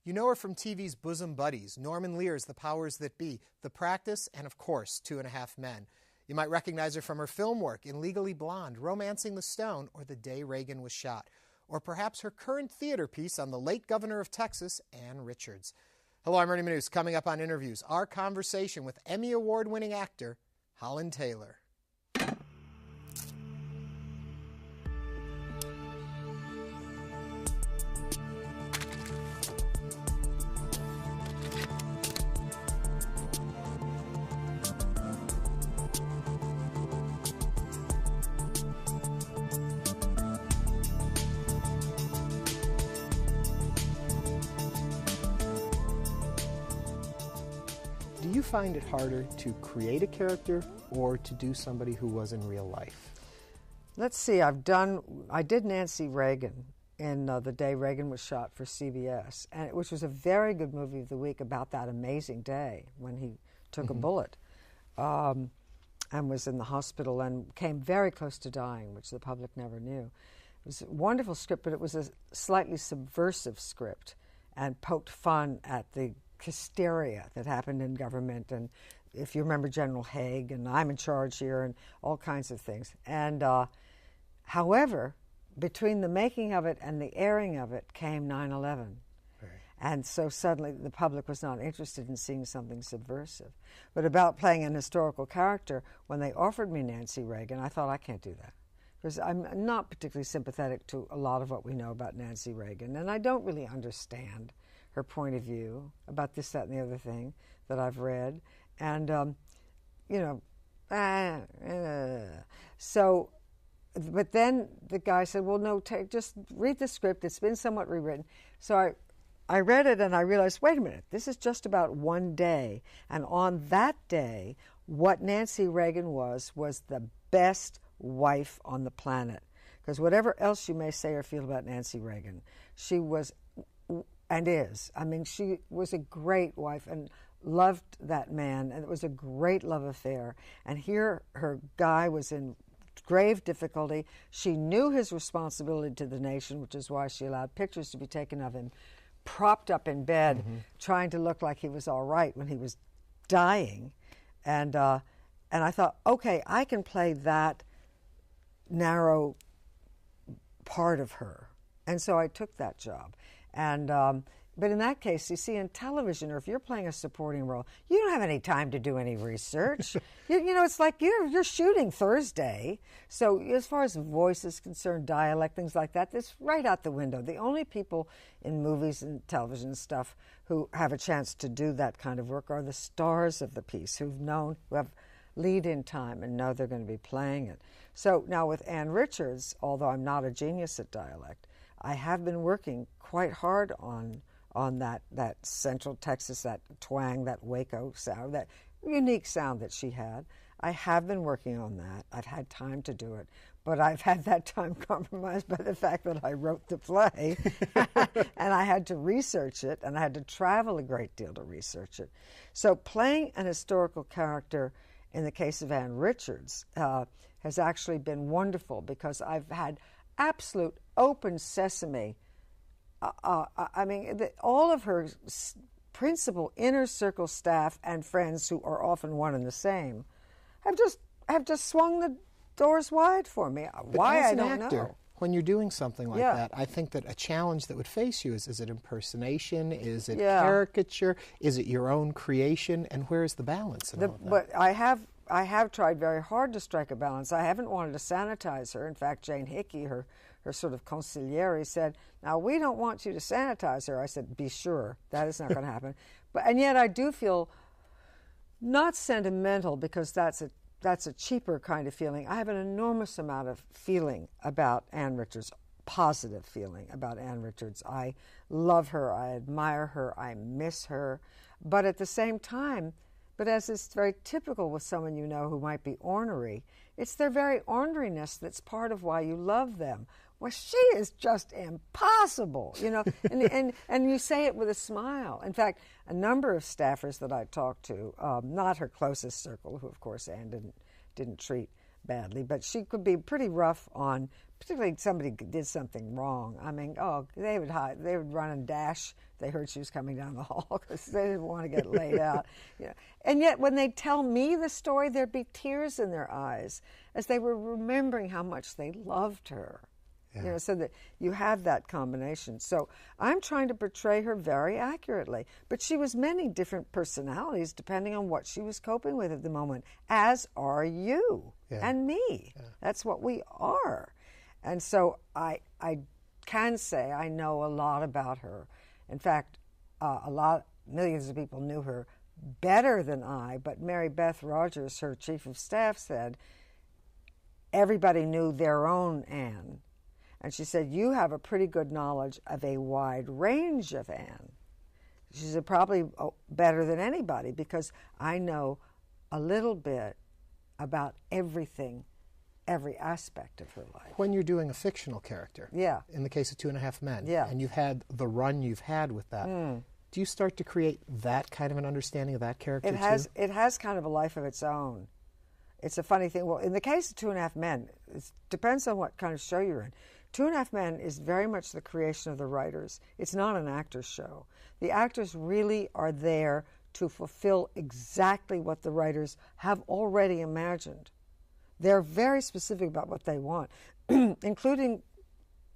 You know her from TV's Bosom Buddies, Norman Lear's The Powers That Be, The Practice, and of course, 2.5 Men. You might recognize her from her film work in Legally Blonde, Romancing the Stone, or The Day Reagan Was Shot. Or perhaps her current theater piece on the late governor of Texas, Ann Richards. Hello, I'm Ernie Manouse. Coming up on Interviews, our conversation with Emmy Award-winning actor Holland Taylor. Do you find it harder to create a character or to do somebody who was in real life? Let's see, I did Nancy Reagan in The Day Reagan Was Shot for CBS, which was a very good movie of the week about that amazing day when he took a bullet and was in the hospital and came very close to dying, which the public never knew. It was a wonderful script, but it was a slightly subversive script and poked fun at the hysteria that happened in government, and if you remember General Haig and I'm in charge here and all kinds of things. And however, between the making of it and the airing of it came 9/11. Right. And so suddenly the public was not interested in seeing something subversive. But about playing an historical character, when they offered me Nancy Reagan, I thought, I can't do that. Because I'm not particularly sympathetic to a lot of what we know about Nancy Reagan, and I don't really understand her point of view about this, that, and the other thing that I've read. And, so, but then the guy said, well, no, just read the script. It's been somewhat rewritten. So I read it and I realized, wait a minute, this is just about one day. And on that day, what Nancy Reagan was the best wife on the planet. Because whatever else you may say or feel about Nancy Reagan, she was and is. I mean, she was a great wife and loved that man, and it was a great love affair. And here her guy was in grave difficulty. She knew his responsibility to the nation, which is why she allowed pictures to be taken of him propped up in bed, trying to look like he was all right when he was dying. And I thought, okay, I can play that narrow part of her. And so I took that job. And but in that case, you see, in television, or if you're playing a supporting role, you don't have any time to do any research. you know, it's like you're shooting Thursday. So as far as voice is concerned, dialect, things like that, that's right out the window. The only people in movies and television stuff who have a chance to do that kind of work are the stars of the piece who have lead-in time and know they're going to be playing it. So now with Ann Richards, although I'm not a genius at dialect, I have been working quite hard on that Central Texas, that twang, that Waco sound, that unique sound that she had. I have been working on that. I've had time to do it, but I've had that time compromised by the fact that I wrote the play and I had to research it, and I had to travel a great deal to research it. So playing an historical character in the case of Ann Richards has actually been wonderful, because I've had absolute open sesame. I mean, all of her principal inner circle staff and friends, who are often one and the same, have just swung the doors wide for me. Why, I don't know. When you're doing something like that, I think that a challenge that would face you is it impersonation? Is it caricature? Is it your own creation? And where's the balance in all of that? But I have tried very hard to strike a balance. I haven't wanted to sanitize her. In fact, Jane Hickey, her sort of consigliere, said, now, we don't want you to sanitize her. I said, be sure, that is not going to happen. And yet I do feel not sentimental, because that's a cheaper kind of feeling. I have an enormous amount of feeling about Ann Richards, positive feeling about Ann Richards. I love her, I admire her, I miss her. But at the same time, but as is very typical with someone you know who might be ornery, it's their very orneriness that's part of why you love them. Well, she is just impossible, you know, and you say it with a smile. In fact, a number of staffers that I talked to, not her closest circle, who of course Ann didn't treat badly, but she could be pretty rough on particularly somebody did something wrong. I mean, they would hide. They would run and dash if they heard she was coming down the hall because they didn't want to get laid out. You know. And yet when they'd tell me the story, there'd be tears in their eyes as they were remembering how much they loved her. Yeah. You know, so that you have that combination. So I'm trying to portray her very accurately. But she was many different personalities depending on what she was coping with at the moment, as are you and me. Yeah. That's what we are. And so I can say I know a lot about her. In fact, millions of people knew her better than I, but Mary Beth Rogers, her chief of staff, said everybody knew their own Anne. And she said, you have a pretty good knowledge of a wide range of Anne. She said, probably better than anybody, because I know a little bit about everything, every aspect of her life. When you're doing a fictional character, in the case of 2.5 Men, and you've had the run you've had with that, do you start to create that kind of an understanding of that character too? It has kind of a life of its own. It's a funny thing. Well, in the case of 2.5 Men, it depends on what kind of show you're in. 2.5 Men is very much the creation of the writers. It's not an actor's show. The actors really are there to fulfill exactly what the writers have already imagined. They're very specific about what they want, including,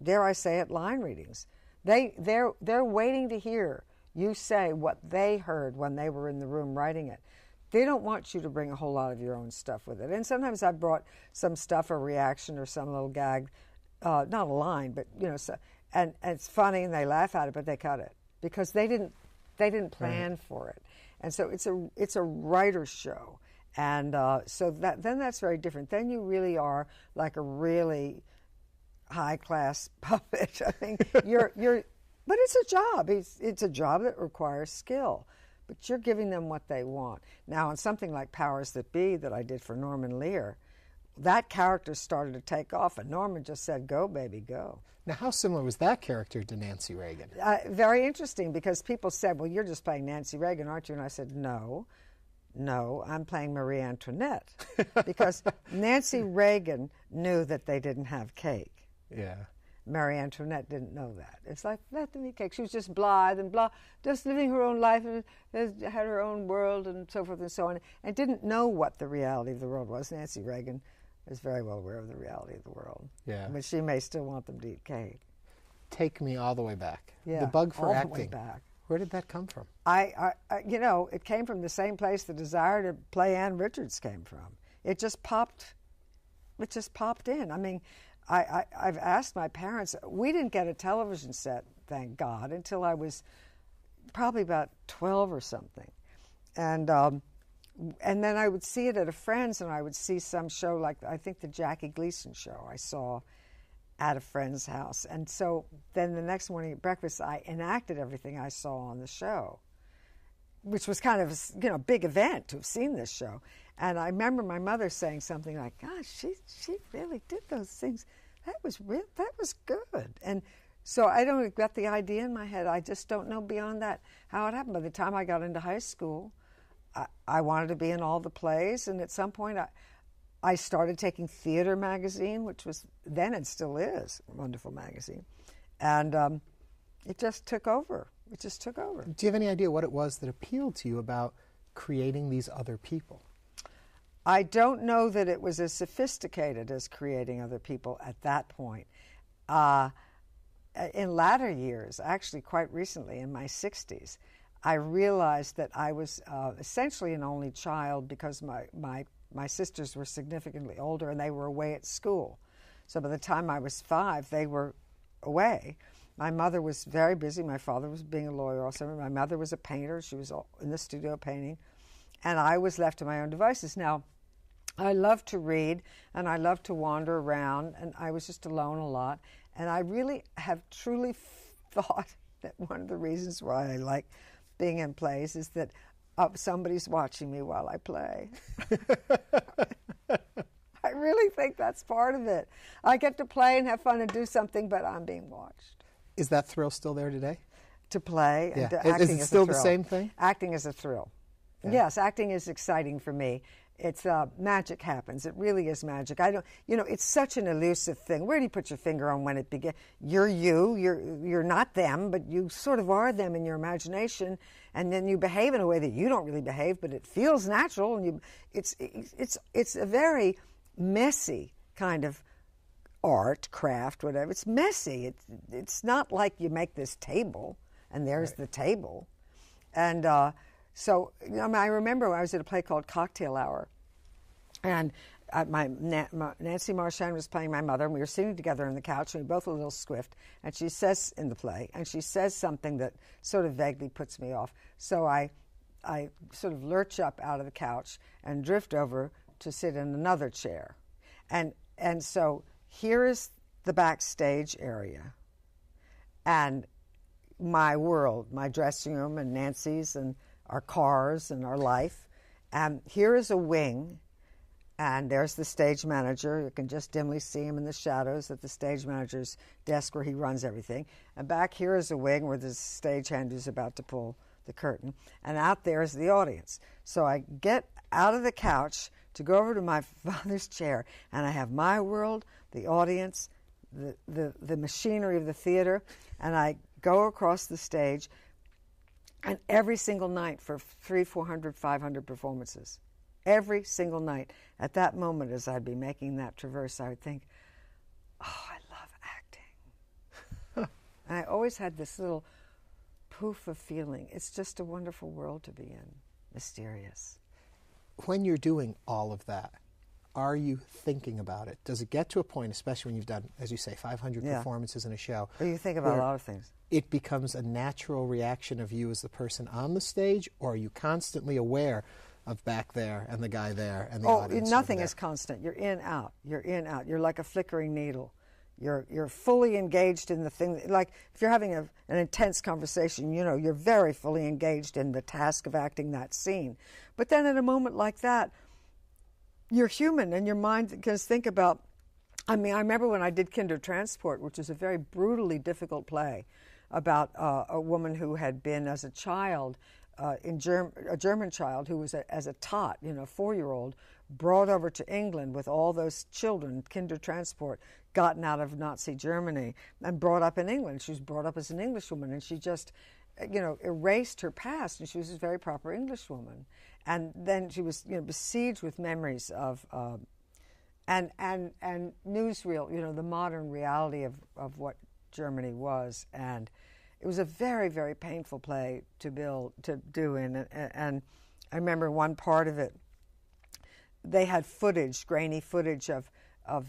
dare I say it, line readings. They're waiting to hear you say what they heard when they were in the room writing it. They don't want you to bring a whole lot of your own stuff with it. And sometimes I've brought some stuff, a reaction or some little gag, not a line, but you know, and it's funny and they laugh at it, but they cut it because they didn't plan for it. And so it's a writer's show, and so then that's very different. Then you really are like a really high class puppet. I mean, but it's a job. It's a job that requires skill. But you're giving them what they want. Now, on something like Powers That Be that I did for Norman Lear, that character started to take off, and Norman just said, go, baby, go. Now, how similar was that character to Nancy Reagan? Very interesting, because people said, well, you're just playing Nancy Reagan, aren't you? And I said, no, I'm playing Marie Antoinette. Because Nancy Reagan knew that they didn't have cake. Yeah. Marie Antoinette didn't know that. It's like, let them eat cake. She was just blithe and blah, just living her own life and had her own world and so forth and so on, and didn't know what the reality of the world was. Nancy Reagan is very well aware of the reality of the world. Yeah. But she may still want them to eat cake. Take me all the way back. Yeah, the bug for all acting. The way back. Where did that come from? You know, it came from the same place the desire to play Ann Richards came from. It just popped in. I mean, I've asked my parents. We didn't get a television set, thank God, until I was probably about 12 or something. And then I would see it at a friend's, and I would see some show like, I think the Jackie Gleason show I saw at a friend's house. And so then the next morning at breakfast, I enacted everything I saw on the show, which was kind of a big event to have seen this show. And I remember my mother saying something like, gosh, she really did those things. That was good. And so I don't get the idea in my head. I just don't know beyond that how it happened. By the time I got into high school, I wanted to be in all the plays. And at some point, I started taking Theater magazine, which was then and still is a wonderful magazine. And it just took over. Do you have any idea what it was that appealed to you about creating these other people? I don't know that it was as sophisticated as creating other people at that point. In latter years, actually quite recently, in my 60s, I realized that I was essentially an only child because my sisters were significantly older and they were away at school. So by the time I was 5, they were away. My mother was very busy. My father was being a lawyer also. My mother was a painter. She was in the studio painting. And I was left to my own devices. Now, I love to read, and I love to wander around, and I was just alone a lot. And I really have truly thought that one of the reasons why I like being in plays is that somebody's watching me while I play. I really think that's part of it. I get to play and have fun and do something, but I'm being watched. Is that thrill still there today? To play and yeah. acting is it still a thrill. The same thing? Acting is a thrill. Yeah. Yes, acting is exciting for me. it's magic happens. It really is magic. I don't, it's such an elusive thing. Where do you put your finger on when it begins? You're you're not them, but you sort of are them in your imagination, and then you behave in a way that you don't really behave, but it feels natural, and it's a very messy kind of art, craft, whatever. It's messy. It's not like you make this table and there's the table, and so, I remember when I was at a play called Cocktail Hour, and Nancy Marchand was playing my mother, and we were sitting together on the couch, and we were both a little squiffed, and she says in the play, and she says something that sort of vaguely puts me off. So I sort of lurch up out of the couch and drift over to sit in another chair. And so here is the backstage area, and my world, my dressing room and Nancy's and our cars and our life. And here is a wing, and there's the stage manager. You can just dimly see him in the shadows at the stage manager's desk where he runs everything. And back here is a wing where the stagehand is about to pull the curtain. And out there is the audience. So I get out of the couch to go over to my father's chair, and I have my world, the audience, the machinery of the theater, and I go across the stage. And every single night for 300, 400, 500 performances, every single night, at that moment as I'd be making that traverse, I would think, oh, I love acting. And I always had this little poof of feeling. It's just a wonderful world to be in, mysterious. When you're doing all of that, are you thinking about it? Does it get to a point, especially when you've done, as you say, 500 performances in a show? Well, you think about a lot of things. It becomes a natural reaction of you as the person on the stage, or are you constantly aware of back there and the guy there and the audience? Nothing is constant. You're in, out. You're in, out. You're like a flickering needle. You're fully engaged in the thing. Like if you're having an intense conversation, you're very fully engaged in the task of acting that scene. But then at a moment like that, you're human, and your mind can think about. I remember when I did Kindertransport, which is a very brutally difficult play about a woman who had been, as a child, a German child who was as a tot, 4-year-old, brought over to England with all those children, Kindertransport, gotten out of Nazi Germany and brought up in England. She was brought up as an Englishwoman, and she just, erased her past, and she was a very proper Englishwoman. And then she was, besieged with memories of, and newsreel, the modern reality of what Germany was, and it was a very, very painful play to do in, and I remember one part of it, they had grainy footage of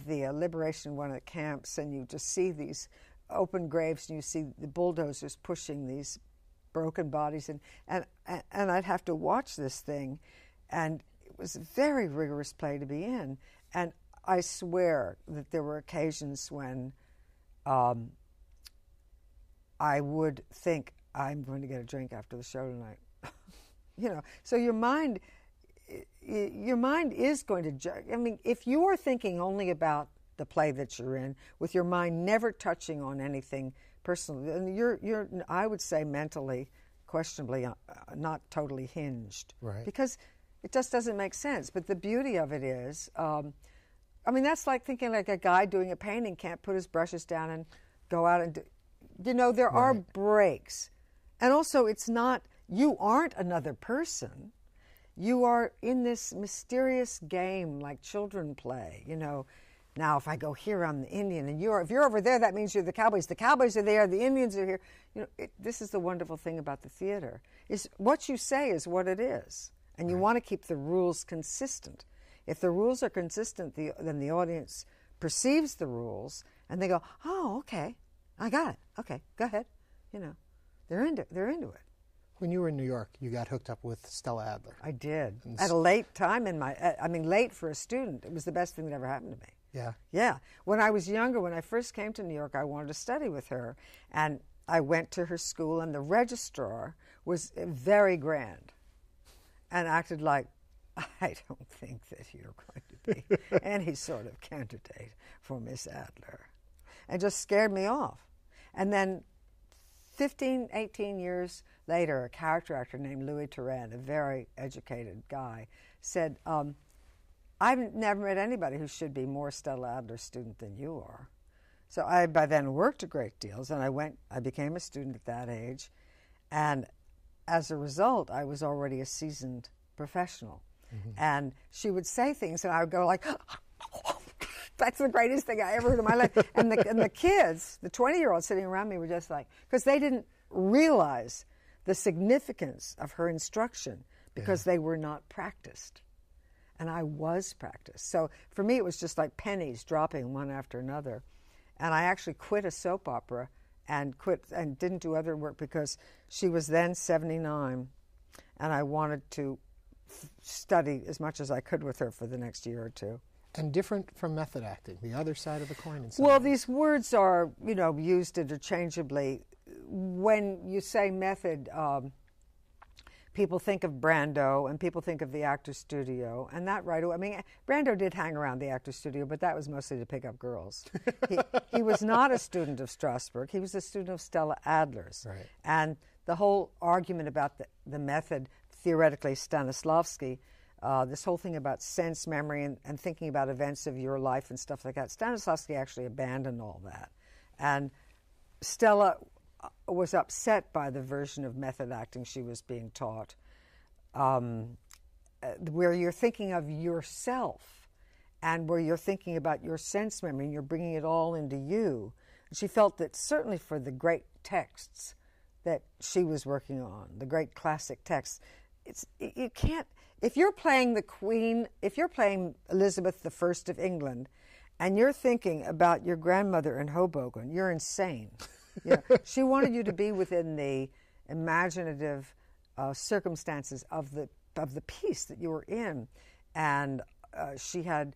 the liberation of one of the camps, and you just see these open graves, and you see the bulldozers pushing these broken bodies, and I'd have to watch this thing, and it was a very rigorous play to be in, and I swear that there were occasions when I would think, I'm going to get a drink after the show tonight. So your mind is going to judge. If you are thinking only about the play that you're in, with your mind never touching on anything personal, and you're I would say mentally, questionably, not totally hinged. Right. Because it just doesn't make sense. But the beauty of it is, that's like thinking like a guy doing a painting can't put his brushes down and go out and do. There are breaks. And also, you aren't another person. You are in this mysterious game like children play, Now, if I go here, I'm the Indian, and if you're over there, that means you're the Cowboys. The Cowboys are there, the Indians are here. This is the wonderful thing about the theater, is what you say is what it is. And you want to keep the rules consistent. If the rules are consistent, then the audience perceives the rules, and they go, oh, okay, I got it. Okay, go ahead. They're into it. When you were in New York, you got hooked up with Stella Adler. I did. At a late time late for a student. It was the best thing that ever happened to me. Yeah. Yeah. When I was younger, when I first came to New York, I wanted to study with her. And I went to her school, and the registrar was very grand and acted like, I don't think that you're going to be any sort of candidate for Miss Adler. And just scared me off. And then 15, 18 years later, a character actor named Louis Turenne, a very educated guy, said, I've never met anybody who should be more Stella Adler student than you are. So I, by then, worked a great deal, and I became a student at that age. And as a result, I was already a seasoned professional. Mm-hmm. And she would say things, and I would go like, that's the greatest thing I ever heard in my life. And the kids, the 20-year-olds sitting around me were just like, because they didn't realize the significance of her instruction because they were not practiced. And I was practiced. So for me, it was just like pennies dropping one after another. And I actually quit a soap opera and didn't do other work because she was then 79, and I wanted to study as much as I could with her for the next year or two. And different from method acting, the other side of the coin. Well, these words are, used interchangeably. When you say method, people think of Brando and people think of the Actors Studio, and that right away. I mean, Brando did hang around the Actors Studio, but that was mostly to pick up girls. He was not a student of Strasberg. He was a student of Stella Adler's. Right. And the whole argument about the method, theoretically Stanislavski, this whole thing about sense memory and thinking about events of your life and stuff like that, Stanislavski actually abandoned all that. And Stella was upset by the version of method acting she was being taught, where you're thinking of yourself and where you're thinking about your sense memory and you're bringing it all into you. And she felt that certainly for the great texts that she was working on, the great classic texts, you can't, if you're playing the Queen, if you're playing Elizabeth I of England and you're thinking about your grandmother in Hoboken, you're insane. She wanted you to be within the imaginative circumstances of the piece that you were in, and she had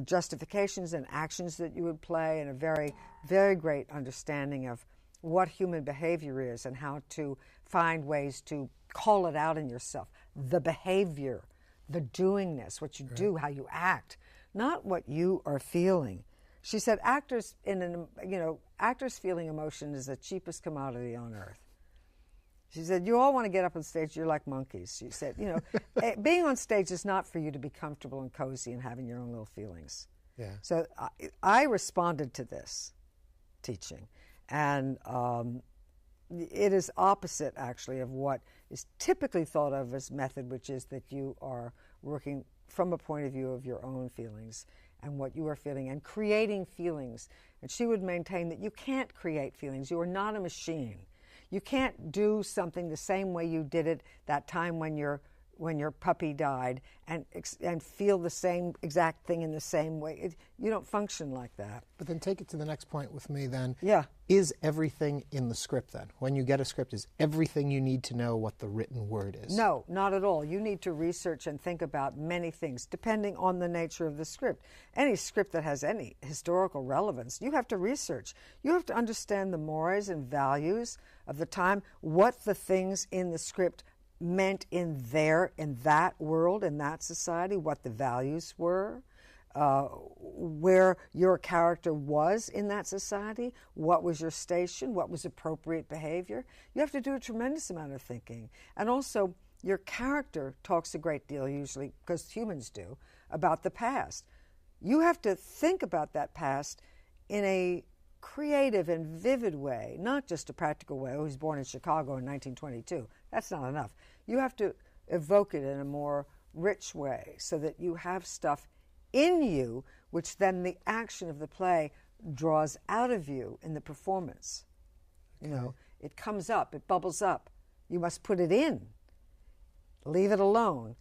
justifications and actions that you would play, and a very, very great understanding of what human behavior is and how to find ways to call it out in yourself. The behavior, the doingness, what you do, how you act, not what you are feeling. She said, actors feeling emotion is the cheapest commodity on earth. She said, you all want to get up on stage, you're like monkeys. She said, being on stage is not for you to be comfortable and cozy and having your own little feelings. Yeah. So I responded to this teaching, and it is opposite, actually, of what is typically thought of as method, which is that you are working from a point of view of your own feelings and what you are feeling and creating feelings. And she would maintain that you can't create feelings. You are not a machine. You can't do something the same way you did it that time when your puppy died and feel the same exact thing in the same way. You don't function like that. But then take it to the next point with me then. Yeah. Is everything in the script then? When you get a script, is everything you need to know what the written word is? No, not at all. You need to research and think about many things, depending on the nature of the script. Any script that has any historical relevance, you have to research. You have to understand the mores and values of the time, what the things in the script meant in that world, in that society, what the values were, where your character was in that society, what was your station, what was appropriate behavior. You have to do a tremendous amount of thinking. And also, your character talks a great deal, usually, because humans do, about the past. You have to think about that past in a creative and vivid way, not just a practical way. Oh, he was born in Chicago in 1922. That's not enough. You have to evoke it in a more rich way so that you have stuff in you, which then the action of the play draws out of you in the performance. Okay. It comes up, it bubbles up. You must put it in. Leave it alone.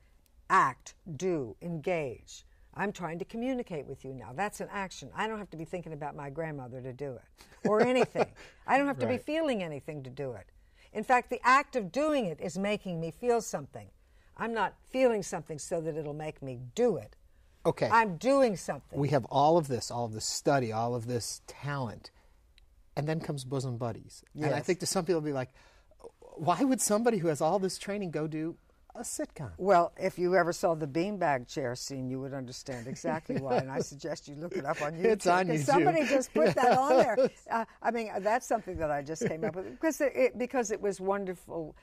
Act, do, engage. I'm trying to communicate with you now. That's an action. I don't have to be thinking about my grandmother to do it, or anything. I don't have to be feeling anything to do it. In fact, the act of doing it is making me feel something. I'm not feeling something so that it'll make me do it. Okay. I'm doing something. We have all of this study, all of this talent, and then comes bosom buddies. Yes. And I think to some people be like, why would somebody who has all this training go do a sitcom? Well, if you ever saw the beanbag chair scene, you would understand exactly why, and I suggest you look it up on YouTube. It's on YouTube. Somebody just put that on there. I mean, that's something that I just came up with because it was wonderful.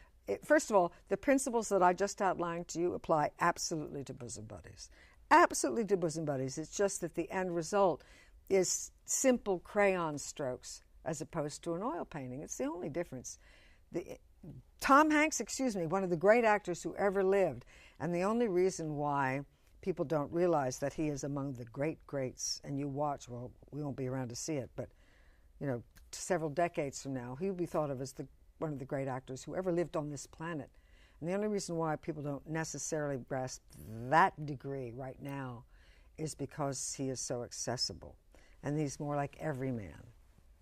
First of all, the principles that I just outlined to you apply absolutely to bosom buddies. absolutely to bosom buddies. It's just that the end result is simple crayon strokes as opposed to an oil painting. It's the only difference. Tom Hanks, one of the great actors who ever lived, and the only reason why people don't realize that he is among the great greats, and you watch, well, we won't be around to see it, but, several decades from now, he will be thought of as one of the great actors who ever lived on this planet. And the only reason why people don't necessarily grasp that degree right now is because he is so accessible. And he's more like every man.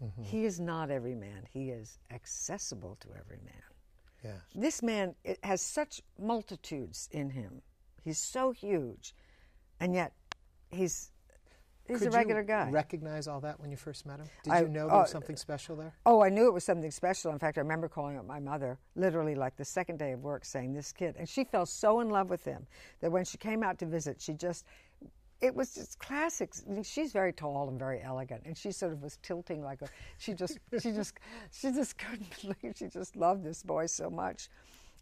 Mm-hmm. He is not every man. He is accessible to every man. Yeah. This man has such multitudes in him. He's so huge. And yet he's a regular guy. Did you recognize all that when you first met him? Did you know there was something special there? Oh, I knew it was something special. In fact, I remember calling up my mother, literally like the second day of work, saying, this kid. And she fell so in love with him that when she came out to visit, it was just classic. I mean, she's very tall and very elegant, and she sort of was tilting like she just couldn't believe, she just loved this boy so much.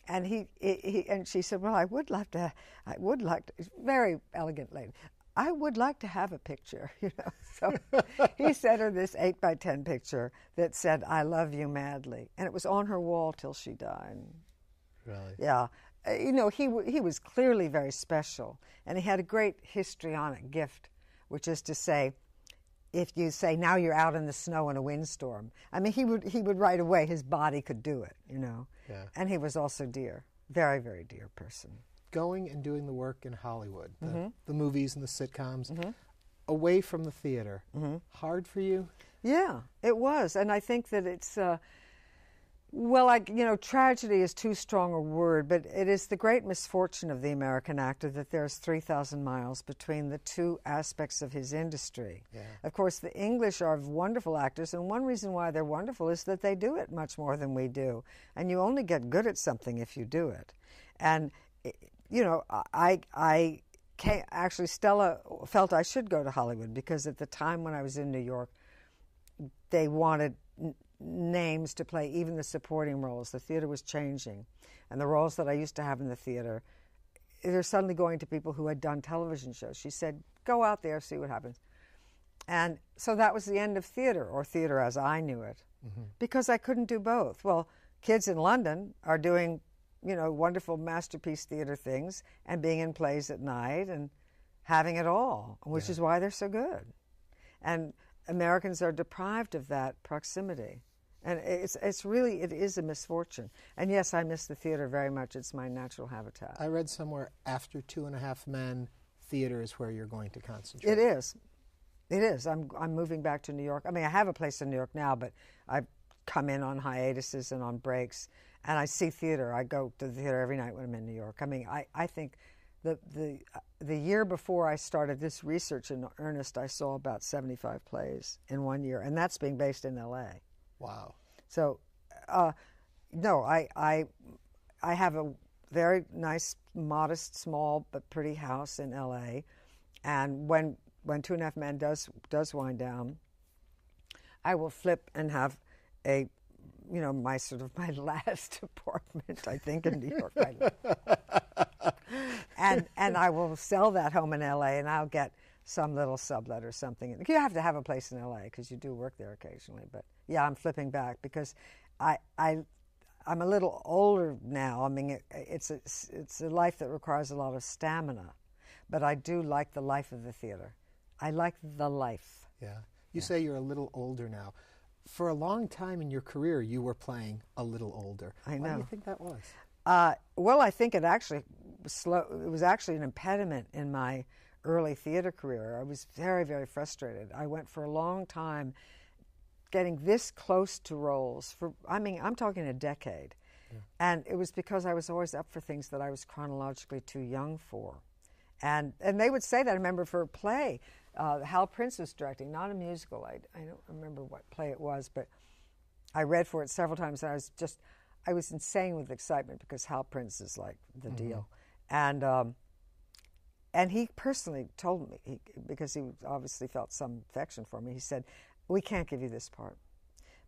And and she said, well, I would like to, very elegant lady. I would like to have a picture, So he sent her this 8x10 picture that said, I love you madly. And it was on her wall till she died. Really? Yeah. He was clearly very special. And he had a great histrionic gift, which is to say, if you say, now you're out in the snow in a windstorm, I mean, he would right away, his body could do it, Yeah. And he was also dear, very, very dear person. Going and doing the work in Hollywood, Mm-hmm. the movies and the sitcoms, Mm-hmm. away from the theater, Mm-hmm. hard for you? Yeah, it was. And I think that it's, tragedy is too strong a word, but it is the great misfortune of the American actor that there's 3,000 miles between the two aspects of his industry. Yeah. Of course, the English are wonderful actors, and one reason why they're wonderful is that they do it much more than we do. And you only get good at something if you do it. And actually, Stella felt I should go to Hollywood because at the time when I was in New York, they wanted names to play even the supporting roles. The theater was changing. And the roles that I used to have in the theater, they're suddenly going to people who had done television shows. She said, go out there, see what happens. And so that was the end of theater, or theater as I knew it, because I couldn't do both. Well, kids in London are doing wonderful masterpiece theater things and being in plays at night and having it all, which is why they're so good. And Americans are deprived of that proximity. And it is a misfortune. And yes, I miss the theater very much. It's my natural habitat. I read somewhere after 2.5 Men, theater is where you're going to concentrate. It is. It is. I'm moving back to New York. I mean, I have a place in New York now, but I've come in on hiatuses and on breaks. And I see theater. I go to the theater every night when I'm in New York. I mean, I think the year before I started this research in earnest, I saw about 75 plays in 1 year, and that's being based in L.A. Wow. So, no, I have a very nice, modest, small but pretty house in L.A. And when 2.5 Men does wind down, I will flip and have my last apartment, I think, in New York. And I will sell that home in L.A. and I'll get some little sublet or something. You have to have a place in L.A. because you do work there occasionally. But yeah, I'm flipping back because I'm a little older now. I mean, it's a life that requires a lot of stamina, but I do like the life of the theater. I like the life. Yeah. You say you're a little older now. For a long time in your career, you were playing a little older. I know. Why do you think that was? Well, I think it was actually an impediment in my early theater career. I was very, very frustrated. I went for a long time getting this close to roles I'm talking a decade. Yeah. And it was because I was always up for things that I was chronologically too young for. And they would say that. I remember for a play, Hal Prince was directing, not a musical. I don't remember what play it was, but I read for it several times, and I was insane with excitement because Hal Prince is like the deal. And he personally told me, because he obviously felt some affection for me, he said, we can't give you this part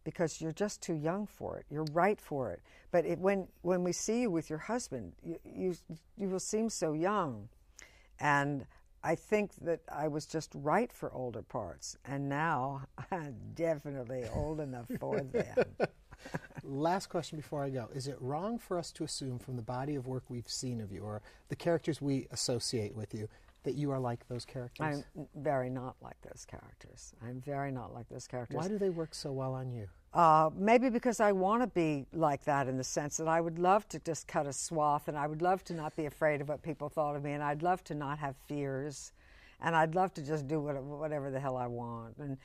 because you're just too young for it. You're right for it. But when we see you with your husband, you will seem so young. And I think that I was just right for older parts, and now I'm definitely old enough for them. Last question before I go. Is it wrong for us to assume from the body of work we've seen of you, or the characters we associate with you, that you are like those characters? I'm very not like those characters. I'm very not like those characters. Why do they work so well on you? Maybe because I want to be like that, in the sense that I would love to just cut a swath, and I would love to not be afraid of what people thought of me, and I'd love to not have fears, and I'd love to just do whatever the hell I want. And,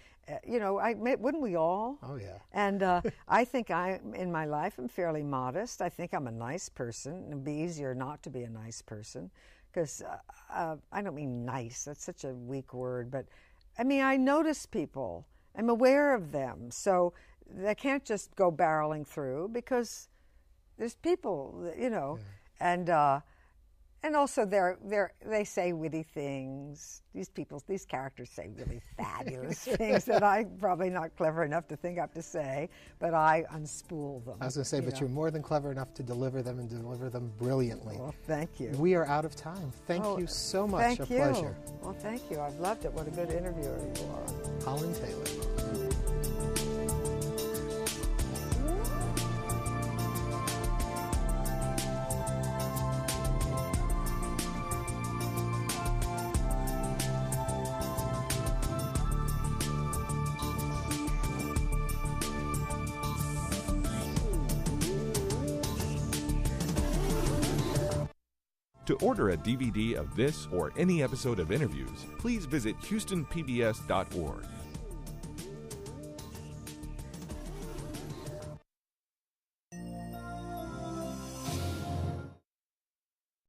wouldn't we all? Oh, yeah. And I think in my life, I'm fairly modest. I think I'm a nice person. It'd be easier not to be a nice person, because I don't mean nice. That's such a weak word. But, I mean, I notice people. I'm aware of them. So they can't just go barreling through, because there's people, and also they say witty things. These characters say really fabulous things that I'm probably not clever enough to think up to say, but I unspool them. I was going to say, but you're more than clever enough to deliver them, and deliver them brilliantly. Well, thank you. We are out of time. Thank you so much. Thank you. Pleasure. Well, thank you. I've loved it. What a good interviewer you are. Holland Taylor. To order a DVD of this or any episode of Interviews, please visit HoustonPBS.org